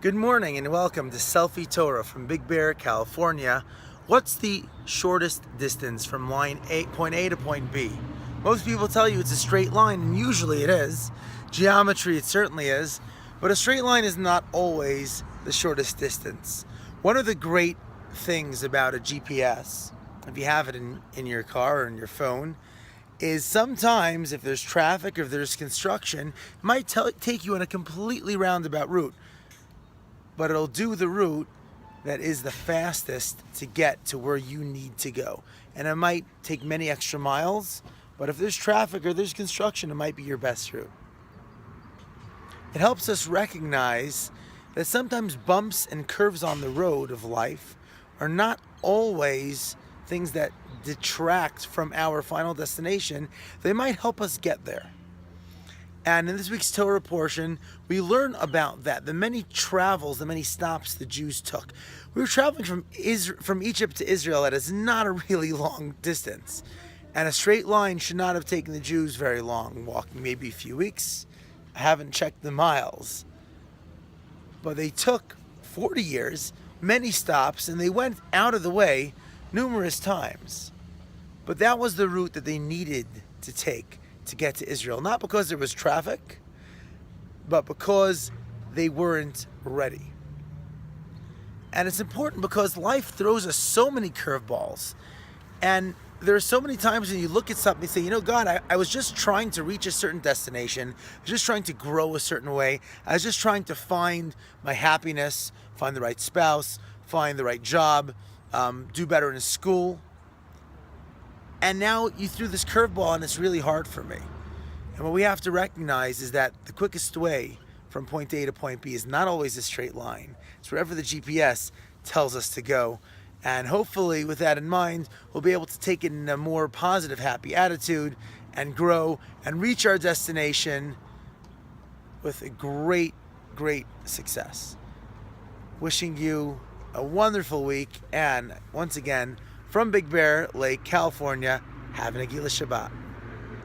Good morning and welcome to Selfie Torah from Big Bear, California. What's the shortest distance from point A to point B? Most people tell you it's a straight line, and usually it is. Geometry, it certainly is. But a straight line is not always the shortest distance. One of the great things about a GPS, if you have it in your car or in your phone, is sometimes if there's traffic or if there's construction, it might take you on a completely roundabout route. But it'll do the route that is the fastest to get to where you need to go. And it might take many extra miles, but if there's traffic or there's construction, it might be your best route. It helps us recognize that sometimes bumps and curves on the road of life are not always things that detract from our final destination. They might help us get there. And in this week's Torah portion, we learn about that, the many travels, the many stops the Jews took. We were traveling from Egypt to Israel. That is not a really long distance. And a straight line should not have taken the Jews very long, walking maybe a few weeks. I haven't checked the miles. But they took 40 years, many stops, and they went out of the way numerous times. But that was the route that they needed to take to get to Israel, not because there was traffic, but because they weren't ready. And it's important because life throws us so many curveballs, and there are so many times when you look at something and say, God, I was just trying to reach a certain destination, I was just trying to grow a certain way, I was just trying to find my happiness, find the right spouse, find the right job, do better in school. And now you threw this curveball and it's really hard for me. And what we have to recognize is that the quickest way from point A to point B is not always a straight line. It's wherever the GPS tells us to go. And hopefully with that in mind, we'll be able to take it in a more positive, happy attitude and grow and reach our destination with a great, great success. Wishing you a wonderful week, and once again, from Big Bear Lake, California, have an Agila Shabbat.